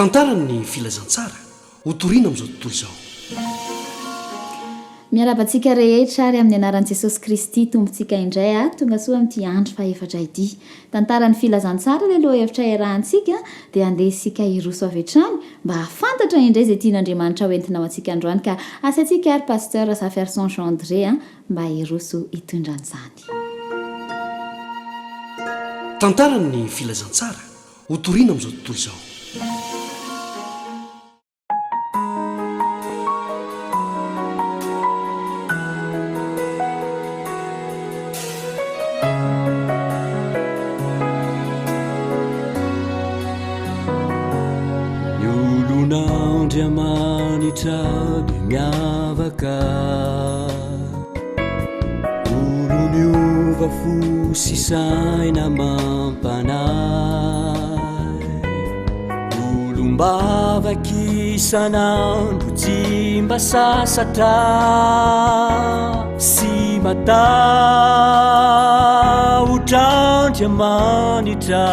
tantarany filazantsara hotoriana amin'izao tontolo izao. Miarabantsika rehetra ary amin'ny anaran'i Jesosy Kristy tompontsika indray tonga soa amin'ity andro faefatra ity. Tantarany filazantsara ilay loha hevitra iarahantsika dia andeha isika hiroso avy hatrany mba hafantatra indray izay tian'Andriamanitra ho entina ho antsika androany ka asantsika ary pasteur Zaferson Jeandré mba hiroso hitondran'izany. Tantarany filazantsara hotoriana amin'izao tontolo izao. Andriamanitra dia miavaka olo niova fo sy saina mampanay olombavaky isan'andro tsy mba sasatra sy matahotra Andriamanitra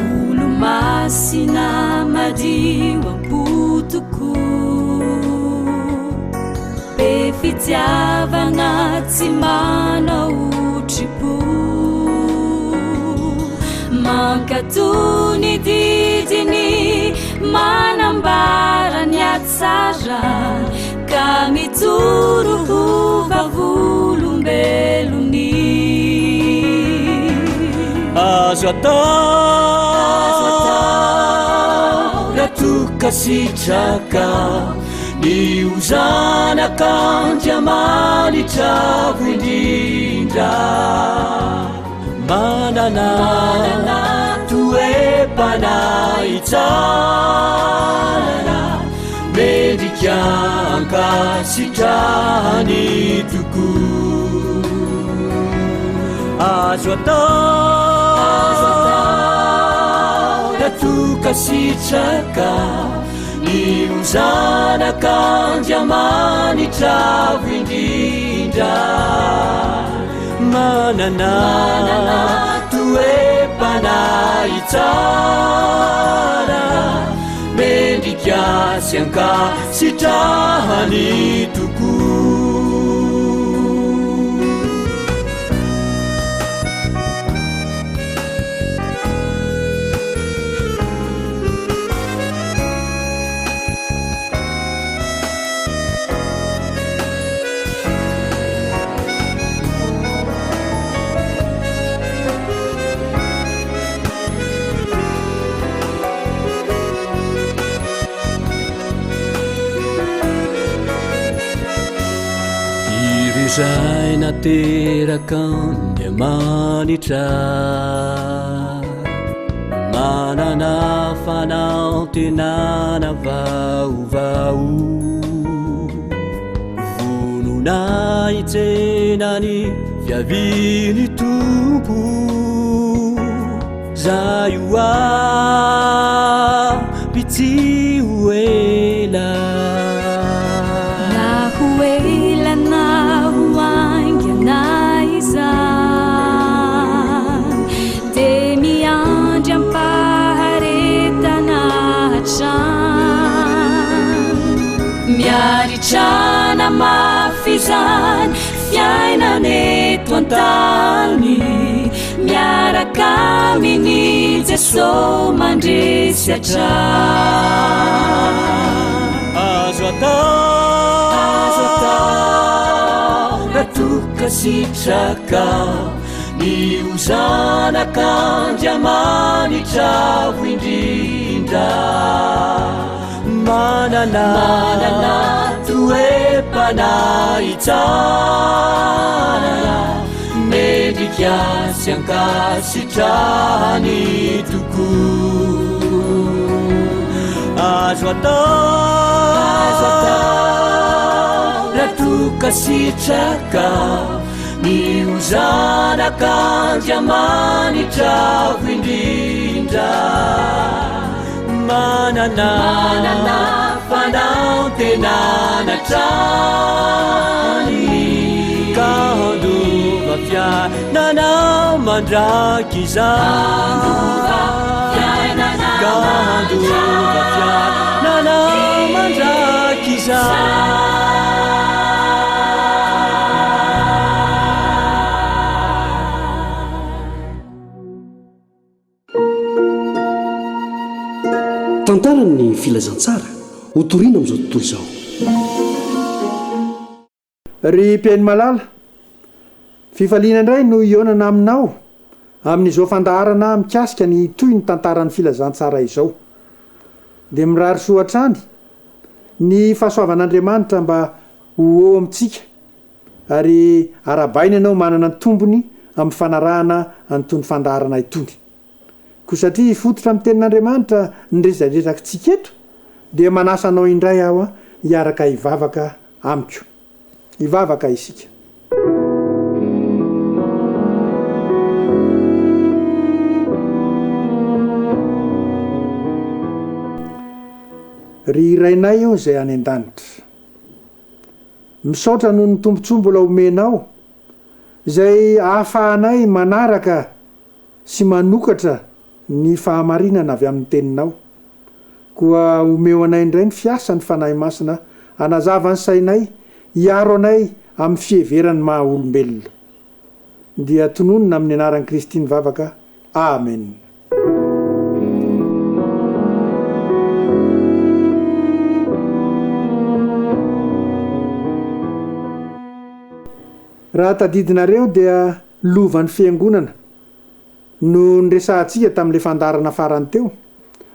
olo masina madio ampotoko be fitiavana tsy manaotripo mankatony didiny manambara ny atsara ka mitoro ho vavolombelony azo atao ratoka sitraka ny ozanak'Andriamanitra voindrindra manana toe-panahy tsara mendrika ankasitrahany tokoa azo atao ratoka sitraka ny ozanak'Andriamanitra voindrindra manana toe-panahy tsara mendrika sy ankasitrahany tokoa zay naterak'Andriamanitra manana fanaontenana vaovao vonona hitsenany fiaviny tompo zay oaby tsy hoela miaritrana mafizany fiainan'eto antany miaraka aminy Jesosy mandresy hatrany azo atao ratoka sitraka ny ozanak'Andriamanitra voindrindra manana toe-panahy tsara mendrika sy ankasitrahany tokoa azo atao ratoka sitraka ny ozanak'Andriamanitra voindrindra manana fanaontenana trany ka handova fiainana mandraky izany ka andovafia nanamandrakiza tantarany filazantsara ho toriana amin'izao tontolo izao. Ry mpiainy malala, fifaliana indray no ionana aminao amin'izao fandaharana mikasika ny toy ny tantaran'ny filazantsara izao. Dia mirary soatrany ny fahasoavan'Andriamanitra mba ho eo amintsika ary arabaina ianao manana ny tombony amin'ny fanarahana anytony fandaharana itony. Koa satria fototra amin'ny tenin'Andriamanitra nyresadresakitsika eto dia manasa anao indray aho hiaraka hivavaka amiko. Hivavaka isika. Ry irainay eo izay any an-danitra, misaotra noho ny tombontsoa mbola omenao izay ahafahanay manaraka sy manokatra ny fahamarinana avy amin'ny teninao. Koa omeo anay indray ny fiasa ny fanahy masina hanazava ny sainay, hiaro anay amin'ny fieverany maha olombelona. Dia tononona amin'ny anaran'i Kristy nivavaka. Amen. Raha tadidinareo dia lovan'ny fiangonana no nyresahantsika tamin'ilay fandarana farany teo,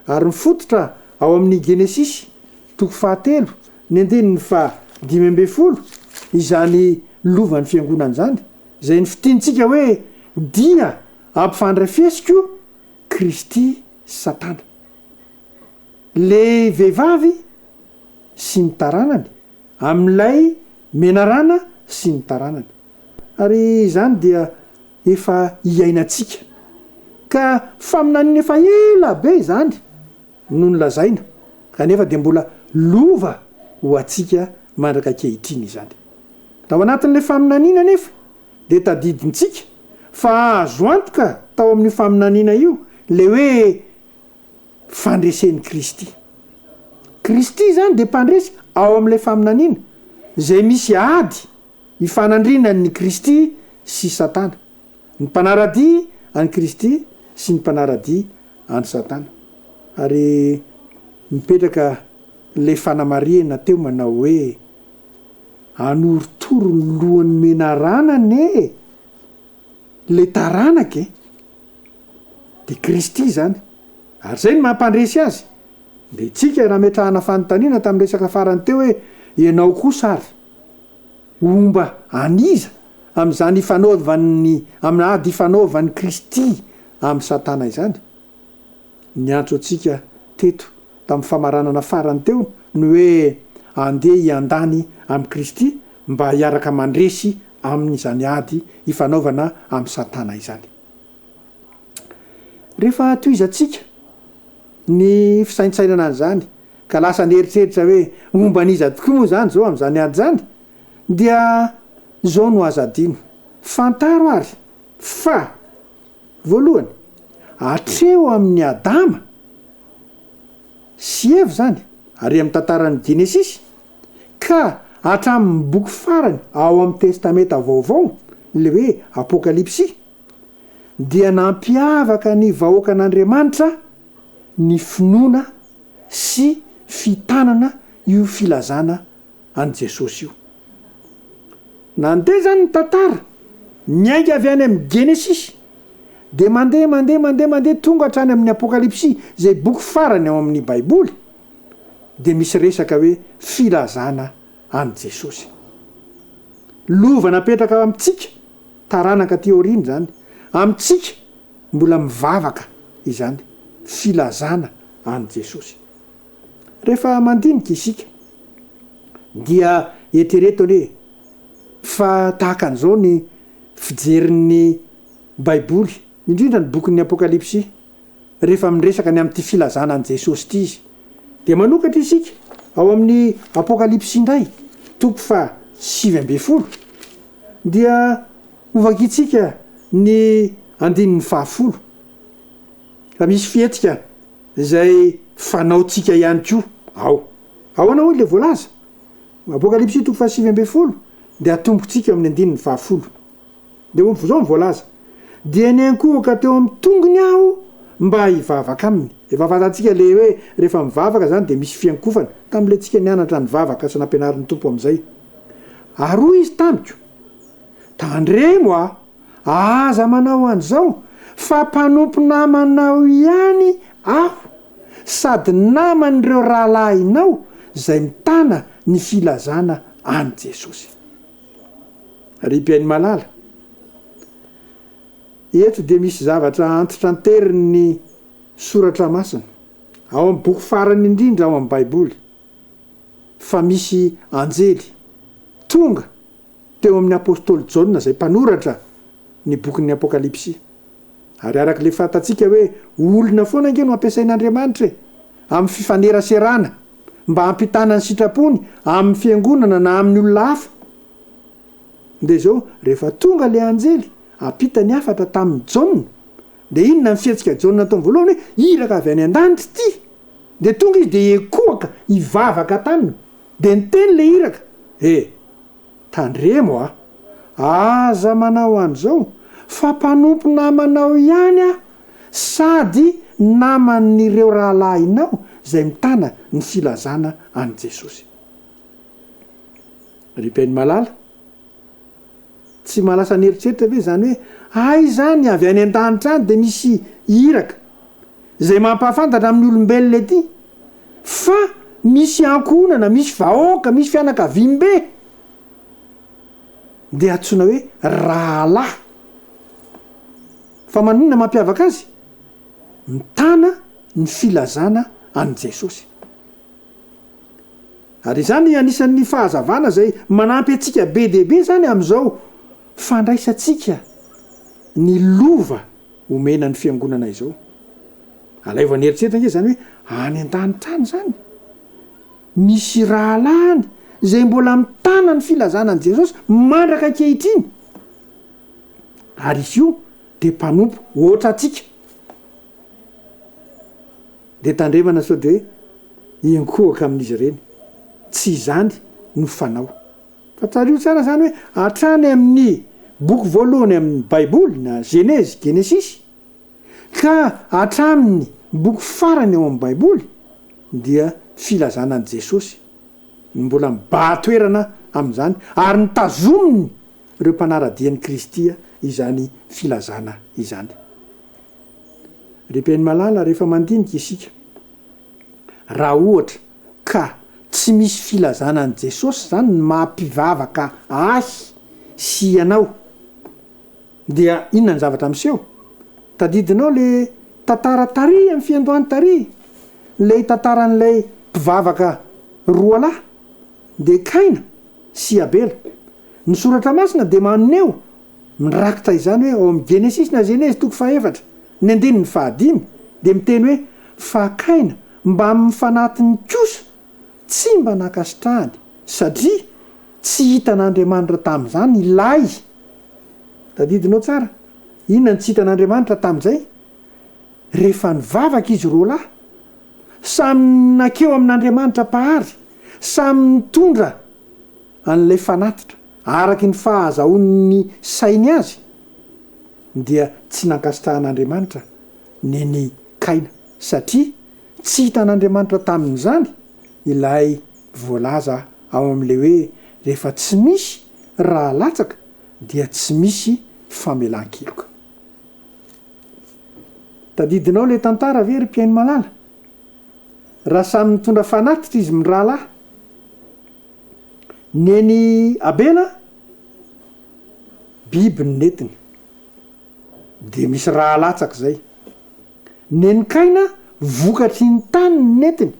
ary mifototra ao amin'ny Genesisy 3 ny 5:10 izany lovan'ny fiangonana zany, izay ny fitiantsika hoe dia ampifandray fesiko Kristy Satana, le vehivavy sy ny taranany amin'ilay menarana sy ny taranany. Ary izany dia efa hiainantsika, ka faminaniana efa ela be izany no nolazaina, kanefa dia mbola lova ho atsika mandraka ankehitriny izany. Tao anatin'ilay faminaniana nefa dia tadidintsika fa azo antoka tao amin'ny faminaniana io le hoe fandresen'i Kristy. Kristy zany dia mpandresy ao amin'ilay faminaniana izay misy ady hifanandrinany ny Kristy sy Satana, ny mpanaradia any Kristy sy ny mpanaradia any Satana. Ary mipetraka le fanamariana teo manao hoe anoritoro ny lohan'ny menarana ne le taranake de Kristy zany, ary zay ny mampandresy azy. De tsika raha metrahana fanontaniana tamin'ny resaka farany teo hoe ianao kosa ary omba aniza amin'izany ifanaovan'ny amin'ny ady ifanaovan'ny Kristy amin'ny Satana izany. Ny antso antsika teto tamin'ny famaranana farany teo no hoe andeha hiandany amin'ny Kristy mba hiaraka mandresy amin'izany ady ifanaovana amin'ny Satana izany. Rehefa toizantsika ny fisaintsainana an'izany ka lasa nieritreritra hoe omba aniza tokoa moa zany zao amin'izany ady zany, dia zao no azo adino. Fantaro ary fa voalohany atreo amin'ny Adama sy Eva zany, ary amin'ny tantaran'ny Genesisy ka hatramin'ny boky farany ao amin'ny testamenta vaovao le hoe Apokalipsy, dia nampiavaka ny vahoakan'Andriamanitra ny finoana sy fitanana io filazana an' Jesosy io. Nandeha zany ny tantara miainga avy any amin'ny Genesisy de mandeha tonga hatrany amin'ny Apokalipsy zay boky farany ao amin'ny Baiboly, de misy resaka hoe filazana an' Jesosy. Lova napetraka amintsika taranaka teoriny zany, amintsika mbola mivavaka izany filazana an' Jesosy. Rehefa mandinika isika dia eritreretony hoe fa tahaka an'izao ny fijerin'ny Baiboly, indrindra ny bokin'ny Apokalipsy, rehefa miresaka ny amin'ity filazana an' Jesosy ity izy. De manokatra isika ao amin'ny Apokalipsy indray 7:20 dia ovakitsika ny 10:10. Fa misy fihetsika izay fanaotsika ihany ko ao anao le voalaza apokalipsy 7:20 de atombotsika amin'ny 10:20 de zao mivoalaza dia niankohaka teo amin'ny tongony aho mba hivavaka aminy efa fantatsika le hoe rehefa mivavaka zany de misy fiankofana tam'le tsika nianatra nivavaka sy nampianarin'ny tompo am'izay aroa izy tamiko tandremo aza manao an'izao fa mpanompo namanao ihany aho sady naman'ireo rahalahinao zay mitana ny filazana any Jesosy ry-piainy malala eto de misy zavatra antitra anteriny soratra masina ao amin'ny boky farany indrindra ao amin'ny baiboly fa misy anjely tonga teo amin'ny apôstôly Jaona zay mpanoratra ny bokin'ny apokalipsy ary araka le fantatsika hoe olona foana ange no ampiasain'Andriamanitra amin'ny fifaneraserana mba hampitana ny sitrapony amin'ny fiangonana na amin'ny olona hafa de zao rehefa tonga le anjely apita ny afatra tamin'ny Jaona de inona ny fietsika Jaona tao voalohany hoe iraka avy any an-danitra ty de tonga izy de ekoaka hivavaka taminy de niteny le iraka tandremo aza manao an'izao fa mpanompo namanao ihany sady naman'ireo rahalahinao zay mitana ny filazana any Jesosy ry-piainy malala tsy malasa nyeritreritra ve zany hoe ay zany avy any an-danitra any de misy iraka zay mampahafantatra amin'ny olombelona ety fa misy ankonana misy vahoaka misy fianakavimbe de atsoina hoe rahalahy fa manina mampiavaka azy mitana ny filazana any Jesosy ary zany anisan'ny fahazavana zay manampy atsika be dehibe zany am'izao fandraisatsika ny lova omena ny fiangonana izao alaiva ny eritreritra nge zany hoe any an-danitra any zany misy rahalahiny zay mbola mitana ny filazana any Jesosy mandraka ankehitriny ary izy io de mpanompo ohatra atsika de tandremana sao de iankohaka amin'izy ireny tsy zany no fanao fa tsario tsara zany hoe atrany amin'ny boky voalohany amin'ny baiboly na Genesis ka atraminy boky farany ao amin'ny baiboly dia filazana any Jesosy mbola mibahatoerana am'izany ary nitazominy ireo mpanaradian'ny Kristia izany filazana izany ry-piainy malala rehefa mandinika isika raha ohatra ka tsy misy filazana any Jesosy zany ny mampivavaka ahy sy ianao dia inona ny zavatra miseho tadidinao le tantara tary amin'ny fiandohany tary le tantaran'ilay mpivavaka roa lahy de Kaina sy Abela ny soratra masina de maneo mirakitra izany hoe ao amin'ny Genesis na Genèse 4 ny 5 de miteny hoe fa Kaina mba mifanatiny kosa tsy mba nakasitrahany satria tsy hitan'Andriamanitra tam'izany ilay tadidinao tsara inona ny tsy hitan'Andriamanitra tam'izay rehefa nivavaka izy roa lahy samy nakeo amin'Andriamanitra pahary samy mitondra an'lay fanatitra araky ny fahazaon'ny sainy azy dia tsy nankasitrahan'Andriamanitra neny Kaina satria tsy hitan'Andriamanitra tamin'izany ilay voalaza ao amin'le hoe rehefa tsy misy raha latsaka dia tsy misy famelan-keloka tadidinao le tantara ve ry-piainy malala raha samy mitondra fanatitra izy mirahalahy neny Abela biby ny netiny de misy raha latsaka zay neny Kaina vokatry ny tany ny netiny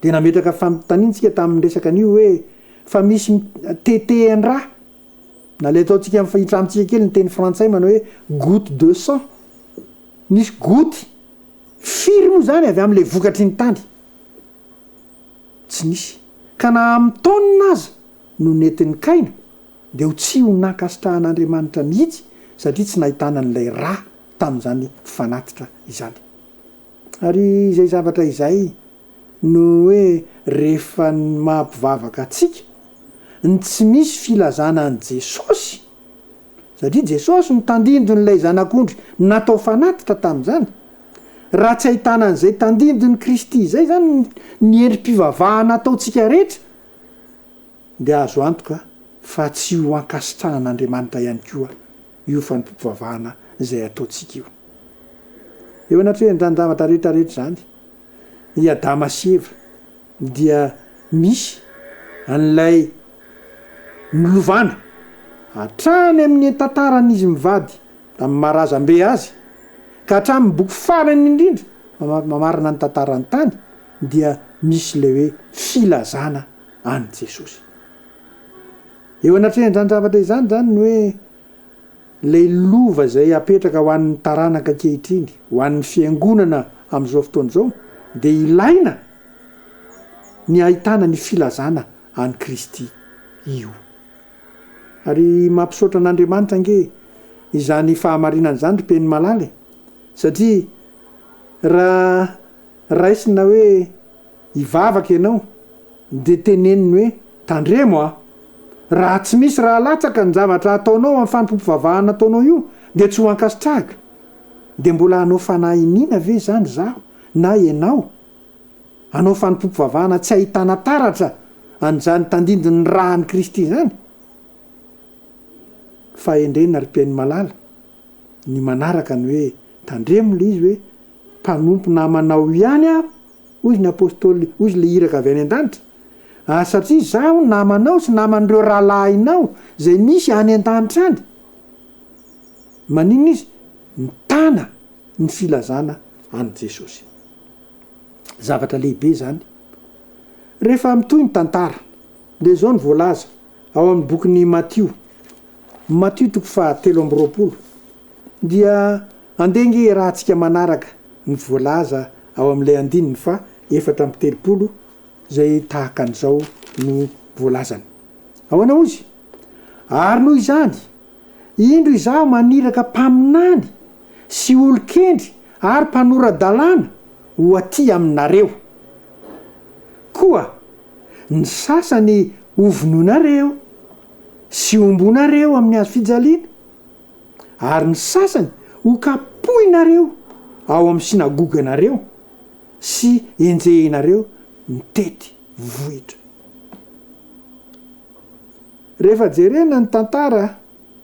de nametraka famitanintsika tamin'ny resaka an'io hoe fa misy TTN-raha na le ataotsika amin'ny fahitramitsika kely ny teny frantsay manao hoe goutte de sang nisy goty firy moa zany avy amin'le vokatry ny tany tsy nisy ka na amin'ny taonina aza no netin'ny Kaina de ho tsy ho nankasitrahan'Andriamanitra mihitsy satria tsy nahitana n'ilay raha tamin'izany fanatitra izany ary izay zavatra izay no hoe rehefa ny mahampivavaka atsika ny tsy misy filazana an' jesosy satria jesosy no tandindo n'ilay zanak'ondry natao fanatitra tamin'izany raha tsy ahitana an'izay tandindo ny kristy zay zany ny endrim-pivavahana ataotsika rehetra dia azo antoka fa tsy ho ankasitrahan'andriamanitra ihany koa io fanimpivavahana zay ataotsika eo anatr hoe njanjavatra rehetrarehetra zany i Adama sy Eva dia misy an'ilay nilovana hatrany amin'ny tantaran'izy mivady amin'ny maharazam-be azy ka hatramin'ny boky farany indrindra mamarina ny tantarany tany dia misy le hoe filazana any Jesosy. Eo anatr hoe njanjavatra izany zany ny hoe lay lova zay apetraka ho an'ny taranaka ankehitriny ho an'ny fiangonana amin'izao fotoana izao dia ilaina ny ahitana ny filazana any Kristy io ary mampisaotra an'Andriamanitra ange izany fahamarinana zany ry peny malala satria raha raisina hoe hivavaka ianao dia teneniny hoe tandremo raha tsy misy raha latsaka ny zavatra ataonao amin'ny fanimpivavahana ataonao io dia tsy ho ankasitrahaka dia mbola hanao fanahinina ve zany zaho na ianao hanao fanimpivavahana tsy ahitana taratra an'izany tandindony raha ny Kristy zany fa endrena ry peny malala ny manaraka ny hoe tandremo le izy hoe mpanompo namanao ihany aho hoy ny apôstôly hoy le iraka avy any an-danitra satria zaho namanao sy naman'ireo rahalahinao zay misy any an-danitra any manino izy mitana ny filazana any Jesosy zavatra lehibe zany rehefa mitoy ny tantara de zao ny voalaza ao amin'ny bokin'ny Matthieu toko 3:20 dia andenge raha antsika manaraka ny voalaza ao amin'ilay 4:30 zay tahaka an'izao no voalazany ahoana ozy ary noho izany indro izaho maniraka mpaminany sy olo-kendry ary mpanora-dalàna ho aty aminareo koa ny sasany ovononareo sy ombonareo amin'ny hazo fijaliana ary ny sasany ho kapohinareo ao amin'ny sinagoganareo sy enjehinareo mitety vohitra. Rehefa jerena ny tantara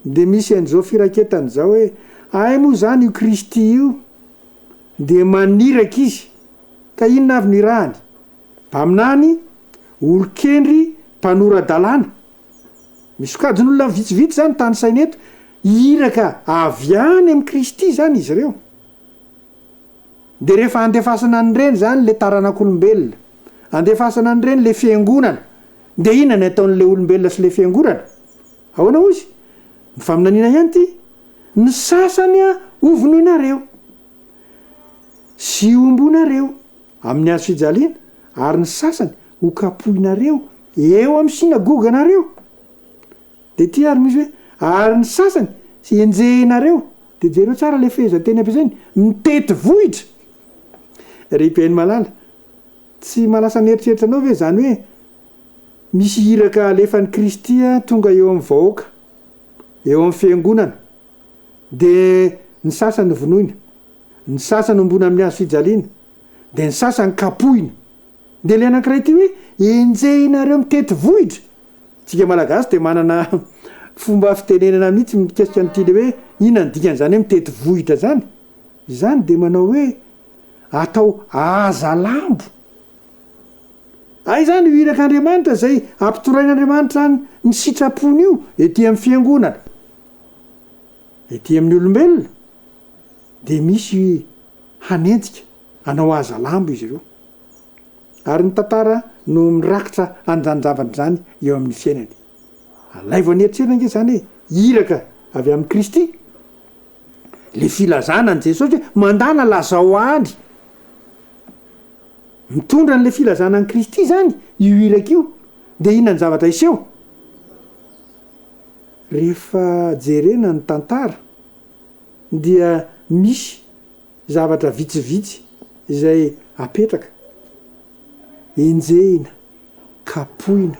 dia misy an'izao firaketana izao hoe ay moa zany io Kristy io dia maniraka izy ka inona avy ny rahany mpaminany olo-kendry mpanora-dalàna misy sokajin'olona vitsivitsy zany tany saina eto iraka avy any amin'ny Kristy zany izy ireo dia rehefa andefasana an'ireny zany le taranak'olombelona andefasana an'ireny le fiangonana dia inona ny ataon'le olombelona sy le fiangonana ahoana ozy ny faminaniana ihany ty ny sasany ovononareo sy ombonareo amin'ny hazo fijaliana ary ny sasany ho kapohinareo eo amin'ny sinagoganareo dia ty ary misy hoe ary ny sasany sy enjehinareo dia jereo tsara le fehezanteny ampiasainy mitety vohitra ry peny malala tsy malasa nieritreritra anao ve zany hoe misy iraka alefan'ny Kristy tonga eo amin'ny vahoaka eo amin'ny fiangonana dia ny sasany vonoina ny sasany ombona amin'ny hazo fijaliana dia ny sasany kapohina dia le anankiray ty hoe enjehinareo mitety vohitra tsika malagasy dia manana fomba fitenenana mihitsy mikasika nyty le hoe inona ny dikan'izany hoe mitety vohitra zany izany dia manao hoe atao azalambo ay zany io irak'Andriamanitra zay ampitorain'Andriamanitra ny sitrapony io ety amin'ny fiangonana ety amin'ny olombelona dia misy hanenjika hanao azalambo izy ireo ary ny tantara no mirakitra anjanjavany zany eo amin'ny fiainany alay vo nieritrerina nge zany hoe iraka avy amin'ny Kristy le filazana an' Jesosy hoe mandana lazao any mitondra n'le filazana an'i Kristy zany io iraka io dia inona ny zavatra iseho rehefa jerena ny tantara dia misy zavatra vitsivitsy izay apetraka enjehina kapohina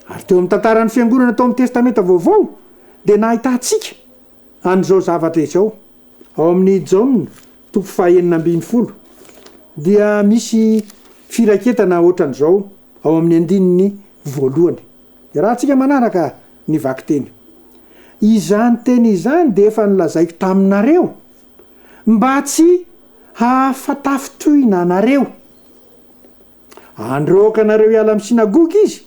ary teo amin'ny tantaran'ny fiangonana atao amin'ny testamenta vaovao dia nahitantsika an'izao zavatra izao ao amin'ny Jaona 9:20 dia misy firaketana ohatran'izao ao amin'ny andininy voalohany raha antsika manaraka ny vaky teny izany teny izany dia efa nilazaiko taminareo mba tsy hahafatafitohina anareo androaka anareo hiala amin'ny sinagoga izy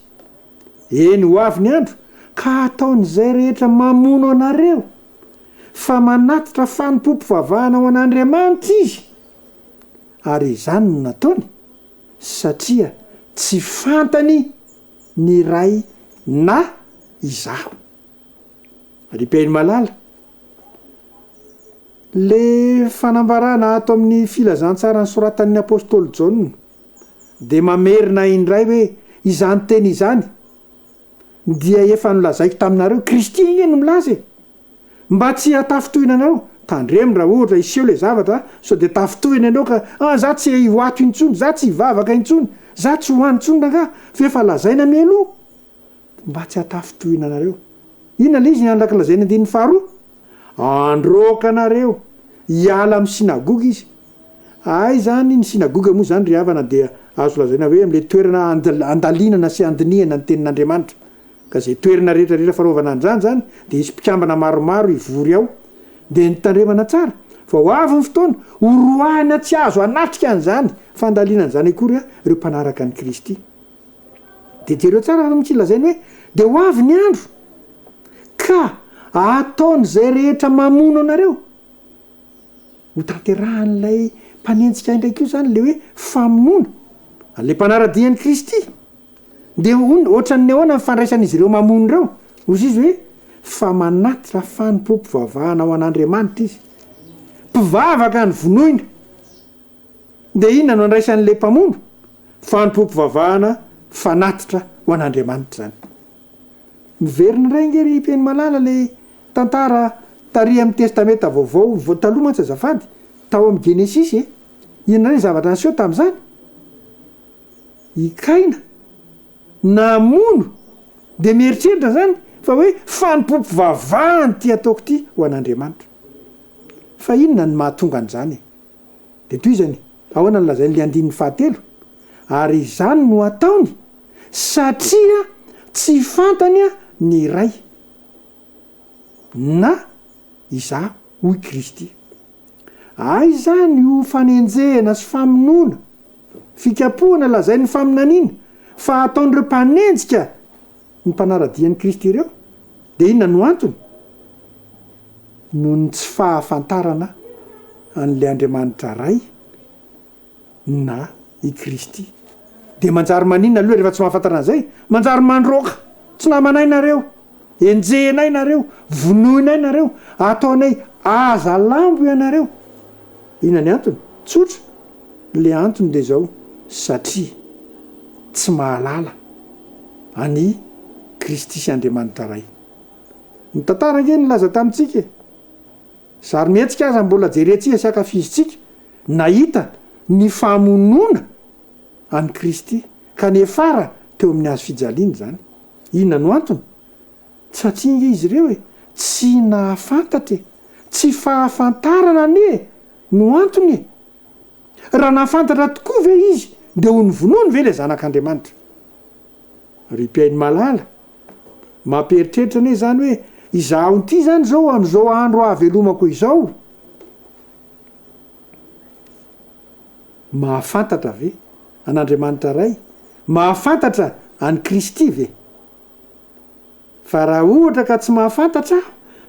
eny ho avy ny andro ka ataon'izay rehetra mamono anareo fa manatitra fanompompivavahana ao an'Andriamanitra izy ary izany no nataony satria tsy fantany ny ray na izaho. Ripeny malala le fanambarana ato amin'ny filazantsara ny soratan'ny apôstôly Jaona dia mamerina indray hoe izany teny izany dia efa nolazaiko taminareo Kristy iny no milaza mba tsy hatafitohina anareo tandremo raha ohatra iseho le zavatra sao dia tafitohina ianao ka za tsy hoato intsony za tsy hivavaka intsony za tsy hoany intsony nanga fa efa lazaina mialoha mba tsy hatafitohina anareo. Inona le izy ny anlakilazaina andininy faharoa androaka anareo hiala amin'ny sinagoga izy ay zany ny sinagoga moa zany ry havana dia azo lazaina hoe amin'le toerana andalinana sy andinihana ny tenin'Andriamanitra ka zay toerana rehetrarehetra farovana an'izany zany dia isy mpikambana maromaro ivory ao dia nitandremana tsara fa ho avy ny fotoana horoahana tsy azo anatrika an'izany fandalinan'izany akory ireo mpanaraka ny Kristy dia jereo tsara raha mitsy lazaina hoe dia ho avy ny andro ka ataon'izay rehetra mamono anareo ho tanterahan'ilay mpanenjika indraiky io zany le hoe famonoana an'le mpanaradian'ny Kristy dia ohatran'ny ahoana mifandraisan'izy ireo mamono ireo ozy izy hoe fa manatitra fanompompivavahana ao an'Andriamanitra izy mpivavaka ny vonoina dia inona no andraisan'le mpamono fanompompivavahana fanatitra ho an'Andriamanitra zany. Miverina indray ngery mpeny malala le tantara tary amin'ny testamenta vaovao taloha mantsy azafady tao amin'ny Genesisy inona re zavatra niseho tamin'izany ikaina namono dia mieritreritra zany fa hoe fanompompivavahany ty ataoko ty ho an'Andriamanitra fa inona ny mahatonga an'izany dia toy izany ahoana ny lazain'le andininy fahatelo ary izany no ataony satria tsy fantany ny ray na izaho hoy Kristy ay zany io fanenjehana sy famonoana fikapohana lazain'ny faminaniana fa ataon'ireo mpanenjika ny mpanaradian'ny Kristy ireo dia inona no antony noho ny tsy fahafantarana an'le Andriamanitra ray na i Kristy dia manjary maninona aloha rehefa tsy mahafantana an'izay manjary mandroaka tsy namanay nareo enjehinay nareo vonoinay nareo ataonay aza lambo ianareo. Inona ny antony tsotra le antony dia zao satria tsy mahalala any Kristy sy Andriamanitra ray. Ny tantara nge nilaza tamintsika zary mihetsika aza mbola jerentsika sy akafizitsika nahita ny famonoana any Kristy ka nefara teo amin'ny hazo fijaliana zany. Inona no antony satria nge izy ireo tsy nahafantatra tsy fahafantarana anie no antony raha nahafantatra tokoa ve izy dia ho ny vonoany ve le zanak'Andriamanitra. Ripiainy malala mamperitreritra ane zany hoe izaho nty zany zao amin'izao andro avelomako izao mahafantatra ve an'Andriamanitra ray mahafantatra any Kristy ve fa raha ohatra ka tsy mahafantatra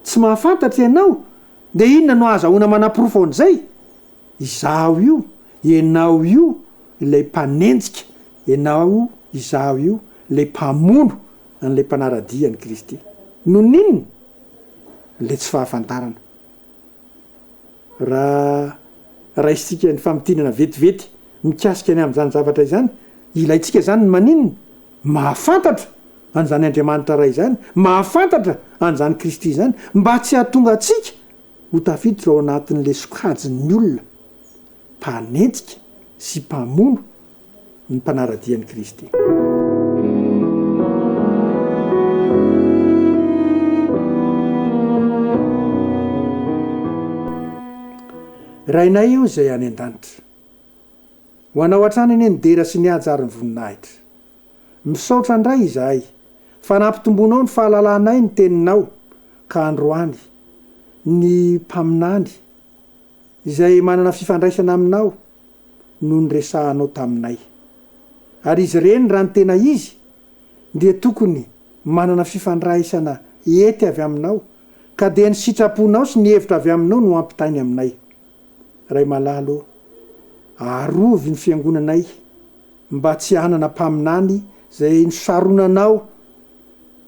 tsy mahafantatra ianao dia inona no azahoana manam-porofo an'izay izaho io ianao io ilay mpanenjika ianao izaho io ilay mpamono an'ilay mpanaradian'ny Kristy no ninona le tsy fahafantarana. Raha isika ny famitinana vetivety mikasika any amin'izany zavatra izany ilayntsika zany ny maninona mahafantatra an'izany Andriamanitra ray izany mahafantatra an'izany Kristy zany mba tsy hahatonga atsika ho tafiditra ao anatin'le sokajin'ny olona mpanenjika sy mpamono ny mpanaradian'i Kristy. Rainay io izay any an-danitra, ho anao hatrany eny nidera sy ny hajarin'ny voninahitra. Misaotra indray izahay, fa nampitombonao ny fahalalanay ny teninao ka androany ny mpaminany izay manana fifandraisana aminao no nyresahanao taminay. Ary izy ireny raha ny tena izy dia tokony manana fifandraisana ety avy aminao, ka dia ny sitraponao sy ny hevitra avy aminao no ampitainy aminay. Ray malalo, arovy ny fiangonanay mba tsy hanana mpaminany izay nosaronanao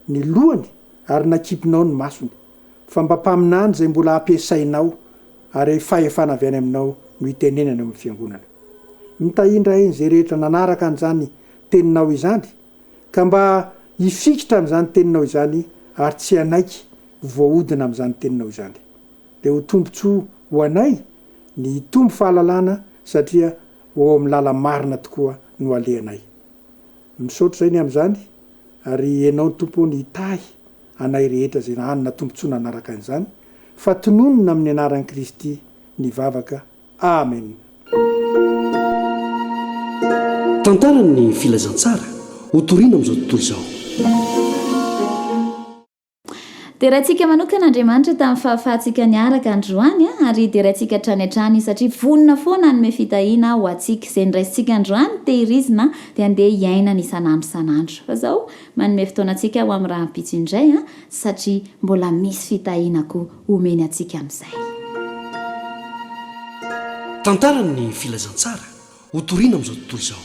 ny lohany ary nakipinao ny masony, fa mba mpaminany izay mbola ampiasainao ary fahefana avy any aminao no hitenenany amin'ny fiangonana. Mitahindra izay rehetra nanaraka an'izany teninao izany, ka mba hifikitra amin'izany teninao izany ary tsy anaiky voahodina amin'izany teninao izany. Dia ho tombontsoa ho anay ny tombo fahalalana satria ho amin'ny lala marina tokoa no alehanay. Misaotra izay ny amin'izany ary ianao ny tompo ny hitahy anay rehetra izay hanana tombontsoa nanaraka an'izany, fa tononona amin'ny anaran'i Kristy ny vavaka. Amen. Tantarany filazantsara ho toriana amin'izao tontolo izao. Dia rahantsika manokana Andriamanitra tamin'ny fahafahantsika niaraka androany ary dia rahantsika hatrany hatrany satria vonona foana ny mefitahiana ho antsika izay niraisintsika androany tehirizina dia andeha hiaina ny isan'andro isan'andro. Fa izao manome fotoanantsika ho amin'ny raha mpitso indray satria mbola misy fitahianako omeny antsika amin'izay. Tantarany filazantsara ho toriana amin'izao tontolo izao.